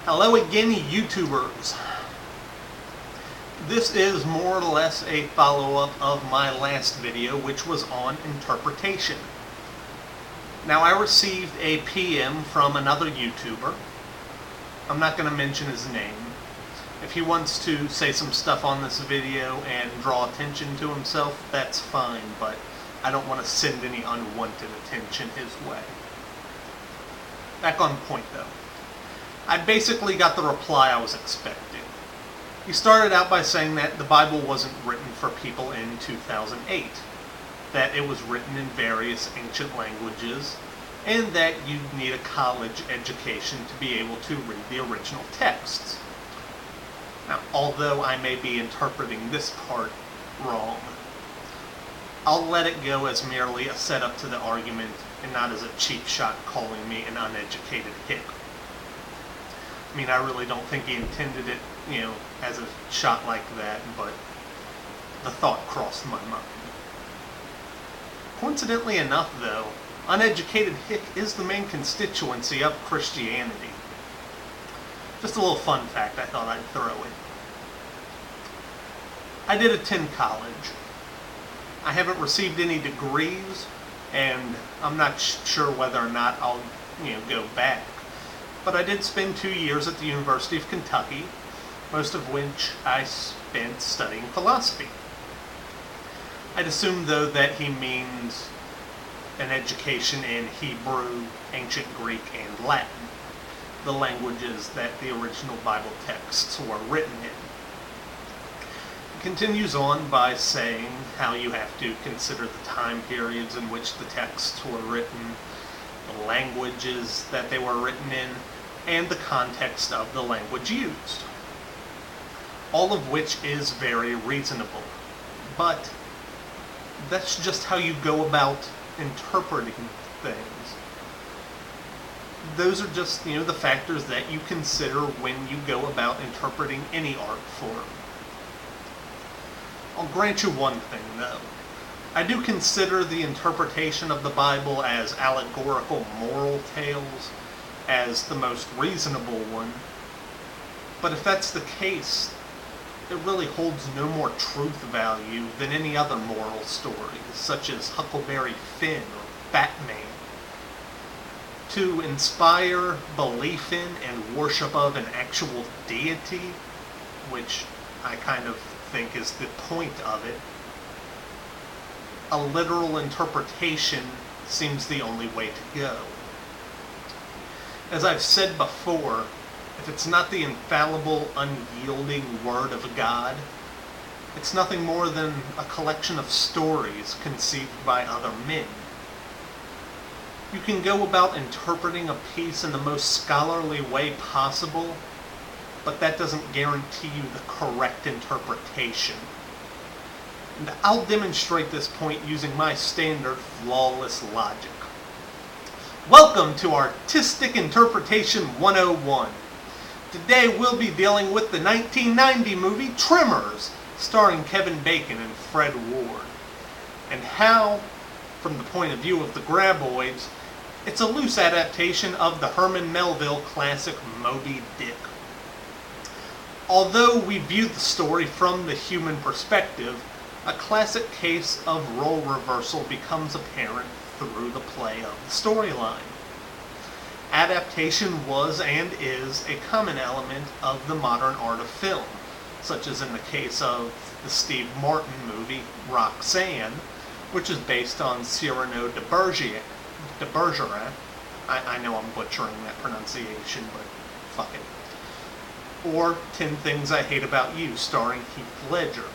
Hello again, YouTubers. This is more or less a follow-up of my last video, which was on interpretation. Now, I received a PM from another YouTuber. I'm not going to mention his name. If he wants to say some stuff on this video and draw attention to himself, that's fine, but I don't want to send any unwanted attention his way. Back on point, though. I basically got the reply I was expecting. He started out by saying that the Bible wasn't written for people in 2008, that it was written in various ancient languages, and that you'd need a college education to be able to read the original texts. Now, although I may be interpreting this part wrong, I'll let it go as merely a setup to the argument and not as a cheap shot calling me an uneducated hick. I mean, I really don't think he intended it, as a shot like that, but the thought crossed my mind. Coincidentally enough, though, uneducated hick is the main constituency of Christianity. Just a little fun fact I thought I'd throw in. I did attend college. I haven't received any degrees, and I'm not sure whether or not I'll, go back. But I did spend 2 years at the University of Kentucky, most of which I spent studying philosophy. I'd assume, though, that he means an education in Hebrew, Ancient Greek, and Latin, the languages that the original Bible texts were written in. He continues on by saying how you have to consider the time periods in which the texts were written, the languages that they were written in, and the context of the language used. All of which is very reasonable. But that's just how you go about interpreting things. Those are just, the factors that you consider when you go about interpreting any art form. I'll grant you one thing, though. I do consider the interpretation of the Bible as allegorical moral tales as the most reasonable one. But if that's the case, it really holds no more truth value than any other moral stories, such as Huckleberry Finn or Batman. To inspire belief in and worship of an actual deity, which I kind of think is the point of it, a literal interpretation seems the only way to go. As I've said before, if it's not the infallible, unyielding Word of God, it's nothing more than a collection of stories conceived by other men. You can go about interpreting a piece in the most scholarly way possible, but that doesn't guarantee you the correct interpretation. And I'll demonstrate this point using my standard flawless logic. Welcome to Artistic Interpretation 101. Today we'll be dealing with the 1990 movie Tremors, starring Kevin Bacon and Fred Ward, and how, from the point of view of the Graboids, it's a loose adaptation of the Herman Melville classic Moby Dick. Although we view the story from the human perspective, a classic case of role reversal becomes apparent through the play of the storyline. Adaptation was and is a common element of the modern art of film, such as in the case of the Steve Martin movie Roxanne, which is based on Cyrano de Bergerac. I know I'm butchering that pronunciation, but fuck it. Or 10 Things I Hate About You, starring Heath Ledger,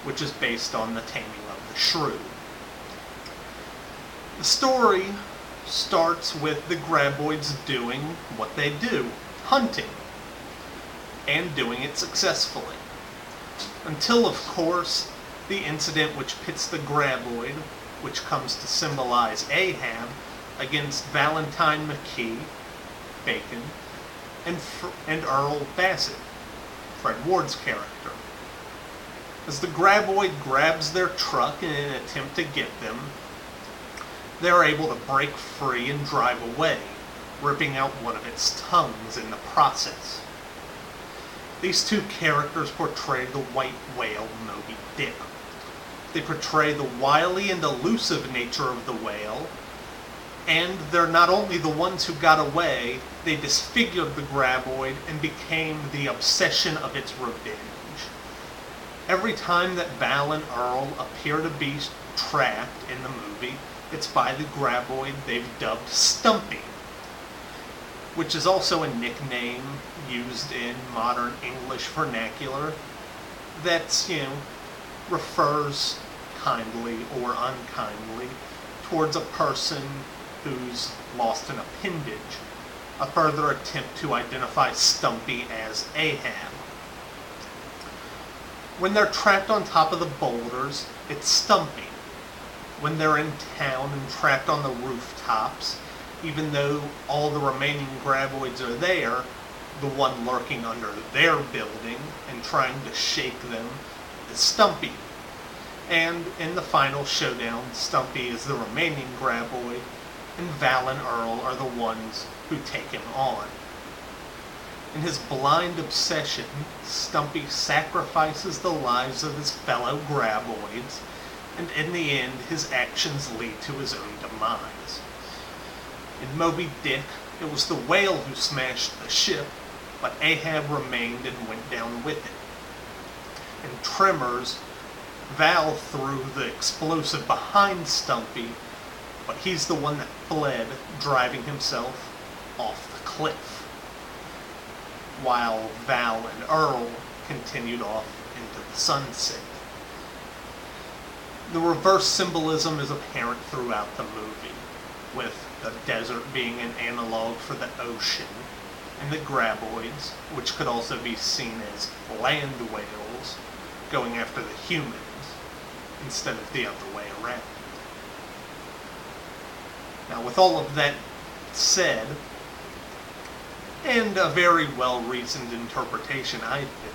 which is based on The Taming of the Shrew. The story starts with the Graboids doing what they do, hunting, and doing it successfully. Until, of course, the incident which pits the Graboid, which comes to symbolize Ahab, against Valentine McKee, Bacon, and Earl Bassett, Fred Ward's character. As the Graboid grabs their truck in an attempt to get them, they're able to break free and drive away, ripping out one of its tongues in the process. These two characters portray the white whale Moby Dick. They portray the wily and elusive nature of the whale, and they're not only the ones who got away, they disfigured the graboid and became the obsession of its revenge. Every time that Val and Earl appear to be trapped in the movie, it's by the graboid they've dubbed Stumpy, which is also a nickname used in modern English vernacular that, refers kindly or unkindly towards a person who's lost an appendage, a further attempt to identify Stumpy as Ahab. When they're trapped on top of the boulders, it's Stumpy. When they're in town and trapped on the rooftops, even though all the remaining graboids are there, the one lurking under their building and trying to shake them is Stumpy. And in the final showdown, Stumpy is the remaining graboid, and Val and Earl are the ones who take him on. In his blind obsession, Stumpy sacrifices the lives of his fellow graboids, and in the end, his actions lead to his own demise. In Moby Dick, it was the whale who smashed the ship, but Ahab remained and went down with it. In Tremors, Val threw the explosive behind Stumpy, but he's the one that fled, driving himself off the cliff, while Val and Earl continued off into the sunset. The reverse symbolism is apparent throughout the movie, with the desert being an analog for the ocean, and the graboids, which could also be seen as land whales, going after the humans instead of the other way around. Now, with all of that said, and a very well-reasoned interpretation, I think,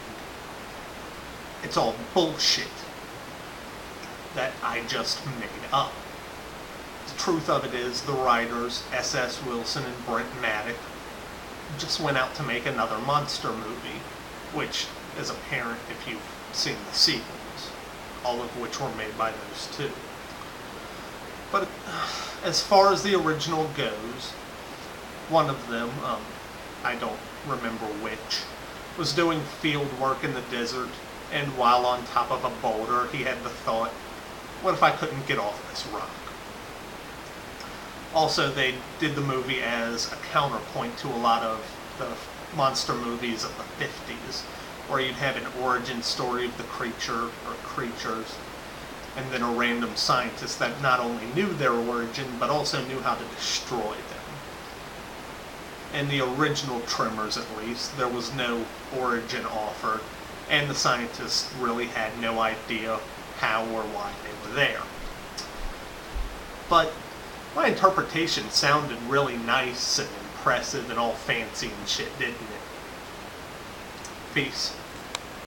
it's all bullshit that I just made up. The truth of it is, the writers, S.S. Wilson and Brent Maddock, just went out to make another monster movie, which is apparent if you've seen the sequels, all of which were made by those two. But as far as the original goes, one of them, I don't remember which, was doing field work in the desert, and while on top of a boulder, he had the thought, what if I couldn't get off this rock? Also, they did the movie as a counterpoint to a lot of the monster movies of the 50s, where you'd have an origin story of the creature or creatures, and then a random scientist that not only knew their origin, but also knew how to destroy them. In the original Tremors, at least, there was no origin offered, and the scientists really had no idea how or why they were there. But my interpretation sounded really nice and impressive and all fancy and shit, didn't it? Peace.